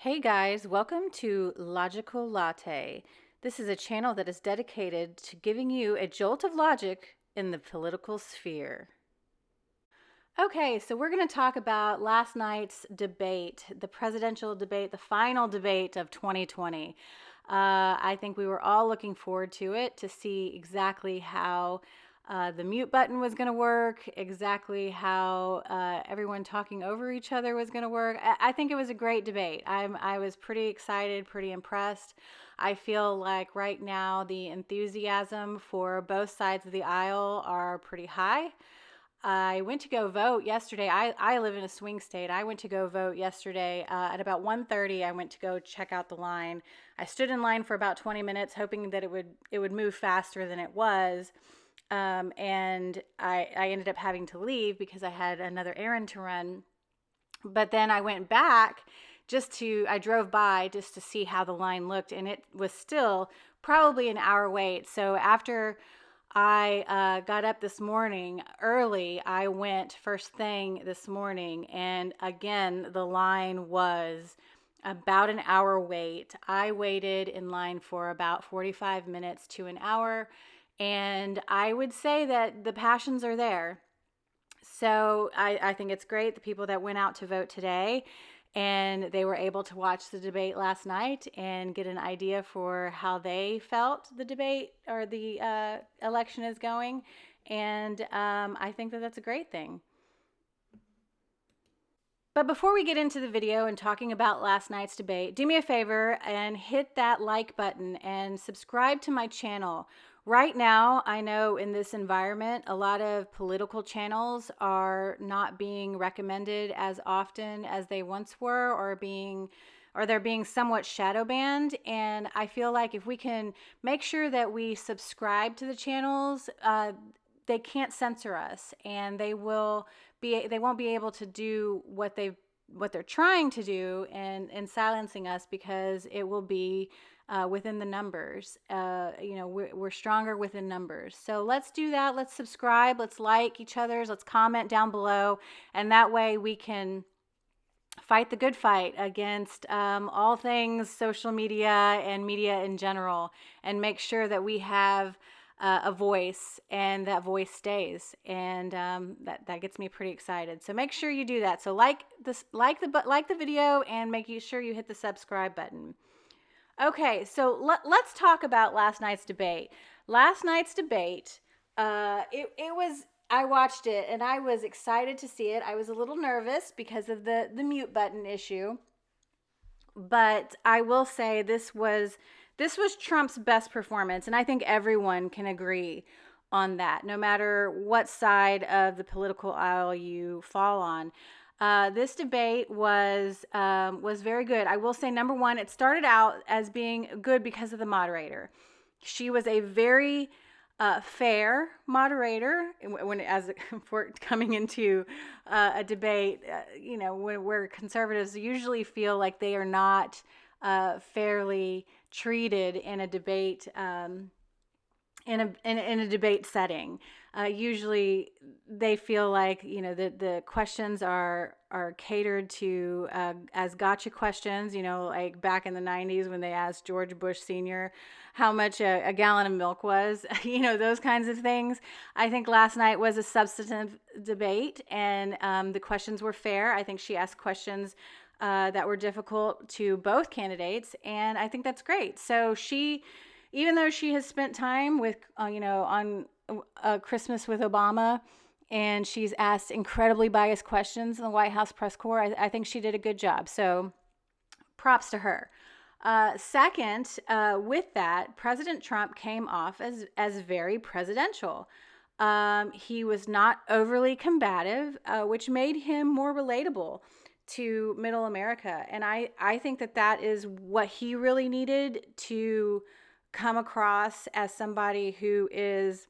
Hey guys, welcome to Logical Latte. This is a channel that is dedicated to giving you a jolt of logic in the political sphere. Okay, so we're going to talk about last night's debate, the presidential debate, the final debate of 2020. I think we were all looking forward to it to see exactly how the mute button was going to work, exactly how everyone talking over each other was going to work. I think it was a great debate. I was pretty excited, pretty impressed. I feel like right now the enthusiasm for both sides of the aisle are pretty high. I went to go vote yesterday. I live in a swing state. I went to go vote yesterday at about 1:30. I went to go check out the line. I stood in line for about 20 minutes, hoping that it would move faster than it was. And I ended up having to leave because I had another errand to run. But then I went back I drove by just to see how the line looked, and it was still probably an hour wait. So after I got up this morning early, I went first thing this morning, and again, the line was about an hour wait. I waited in line for about 45 minutes to an hour, and I would say that the passions are there. So I think it's great the people that went out to vote today and they were able to watch the debate last night and get an idea for how they felt the debate or the election is going. And I think that that's a great thing. But before we get into the video and talking about last night's debate, do me a favor and hit that like button and subscribe to my channel. Right now, I know in this environment, a lot of political channels are not being recommended as often as they once were, or they're being somewhat shadow banned. And I feel like if we can make sure that we subscribe to the channels, they can't censor us, and they won't be able to do what they're trying to do and silencing us, because it will be within the numbers. We're stronger within numbers. So let's do that. Let's subscribe. Let's like each other's. Let's comment down below, and that way we can fight the good fight against all things social media and media in general, and make sure that we have a voice, and that voice stays, and that gets me pretty excited. So make sure you do that. So like the video, and make sure you hit the subscribe button. Okay, so let's talk about last night's debate. Last night's debate, it was. I watched it and I was excited to see it. I was a little nervous because of the mute button issue, but I will say this was Trump's best performance, and I think everyone can agree on that, no matter what side of the political aisle you fall on. This debate was very good. I will say, number one, it started out as being good because of the moderator. She was a very fair moderator for coming into a debate. Where conservatives usually feel like they are not fairly treated in a debate. In a debate setting, usually they feel like the questions are catered to as gotcha questions. Like back in the 90s when they asked George Bush Sr. how much a gallon of milk was, those kinds of things. I think last night was a substantive debate, and the questions were fair. I think she asked questions that were difficult to both candidates, and I think that's great. So even though she has spent time with, on Christmas with Obama, and she's asked incredibly biased questions in the White House press corps, I think she did a good job. So props to her. Second, with that, President Trump came off as very presidential. He was not overly combative, which made him more relatable to middle America. And I think that is what he really needed to come across as somebody who is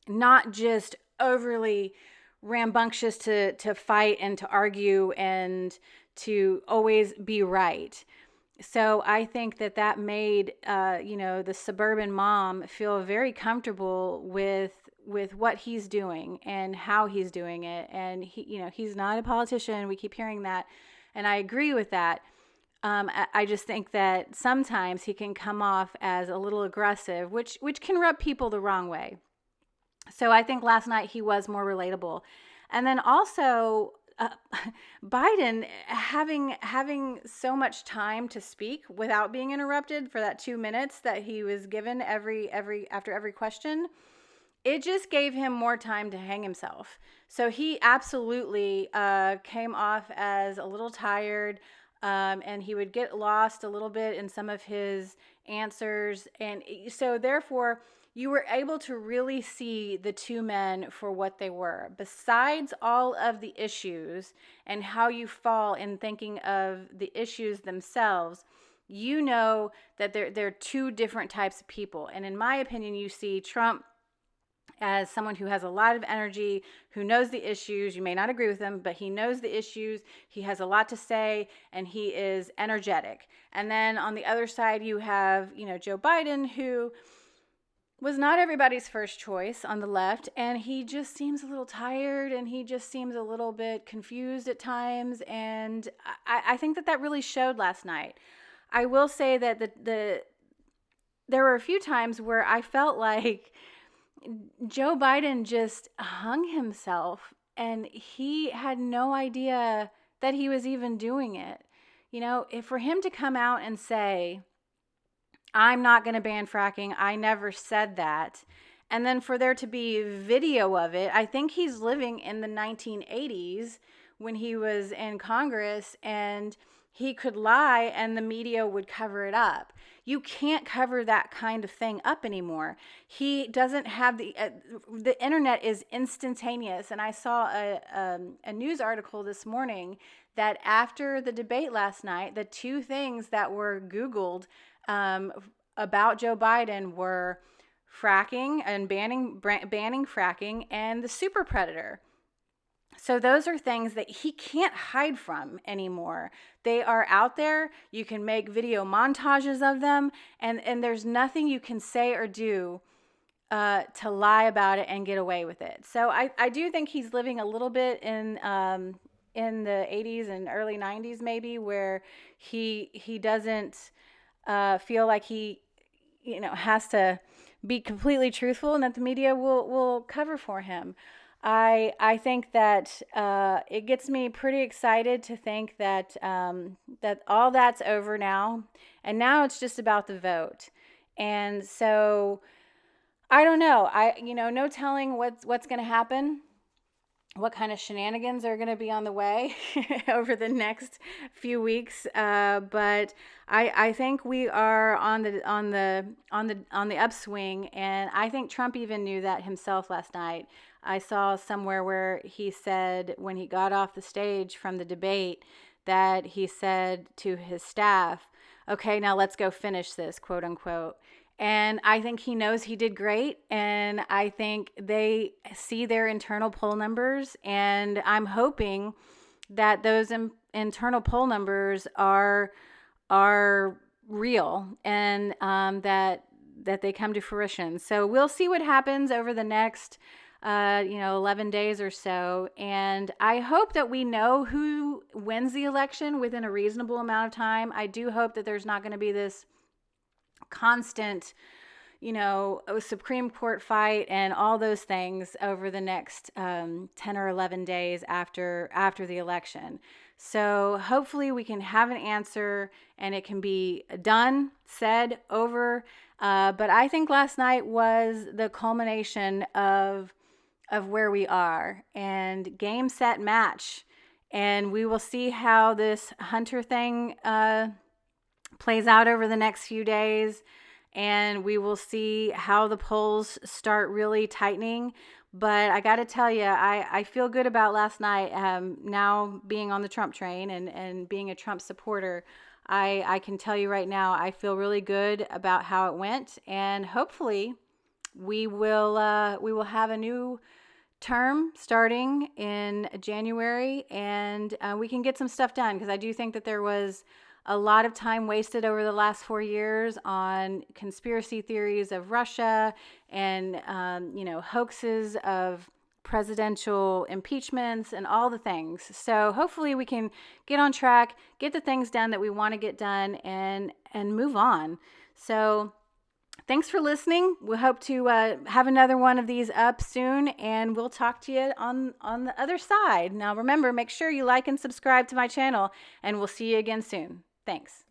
not just overly rambunctious to fight and to argue and to always be right. So I think that made the suburban mom feel very comfortable with what he's doing and how he's doing it. And he's not a politician. We keep hearing that, and I agree with that. I just think that sometimes he can come off as a little aggressive, which can rub people the wrong way. So I think last night he was more relatable. And then also Biden having so much time to speak without being interrupted for that 2 minutes that he was given every after every question, it just gave him more time to hang himself. So he absolutely came off as a little tired, and he would get lost a little bit in some of his answers. And so, therefore, you were able to really see the two men for what they were. Besides all of the issues and how you fall in thinking of the issues themselves, you know that they're two different types of people. And in my opinion, you see Trump as someone who has a lot of energy, who knows the issues. You may not agree with him, but he knows the issues. He has a lot to say, and he is energetic. And then on the other side, you have, Joe Biden, who was not everybody's first choice on the left, and he just seems a little tired, and he just seems a little bit confused at times. And I think that really showed last night. I will say that there were a few times where I felt like Joe Biden just hung himself, and he had no idea that he was even doing it. If for him to come out and say, I'm not going to ban fracking, I never said that, and then for there to be video of it, I think he's living in the 1980s when he was in Congress, and he could lie and the media would cover it up. You can't cover that kind of thing up anymore. He doesn't have the internet is instantaneous. And I saw a news article this morning that after the debate last night, the two things that were Googled about Joe Biden were fracking and banning fracking and the super predator. So those are things that he can't hide from anymore. They are out there. You can make video montages of them, and there's nothing you can say or do to lie about it and get away with it. So I do think he's living a little bit in the 80s and early 90s maybe, where he doesn't feel like he has to be completely truthful and that the media will cover for him. I think that it gets me pretty excited to think that that all that's over now, and now it's just about the vote. And so I don't know. No telling what's going to happen, what kind of shenanigans are going to be on the way over the next few weeks. But I think we are on the upswing, and I think Trump even knew that himself last night. I saw somewhere where he said when he got off the stage from the debate that he said to his staff, "Okay, now let's go finish this," quote unquote. And I think he knows he did great. And I think they see their internal poll numbers. And I'm hoping that those internal poll numbers are real, and that they come to fruition. So we'll see what happens over the next 11 days or so. And I hope that we know who wins the election within a reasonable amount of time. I do hope that there's not going to be this constant, Supreme Court fight and all those things over the next 10 or 11 days after the election. So hopefully we can have an answer and it can be done, said, over. But I think last night was the culmination of where we are, and game, set, match. And we will see how this Hunter thing plays out over the next few days, and we will see how the polls start really tightening. But I got to tell you, I feel good about last night. Now being on the Trump train and being a Trump supporter, I can tell you right now, I feel really good about how it went, and hopefully we will have a new term starting in January, and we can get some stuff done, because I do think that there was a lot of time wasted over the last 4 years on conspiracy theories of Russia and hoaxes of presidential impeachments and all the things. So hopefully we can get on track, get the things done that we want to get done, and move on. So thanks for listening. We hope to have another one of these up soon, and we'll talk to you on the other side. Now remember, make sure you like and subscribe to my channel, and we'll see you again soon. Thanks.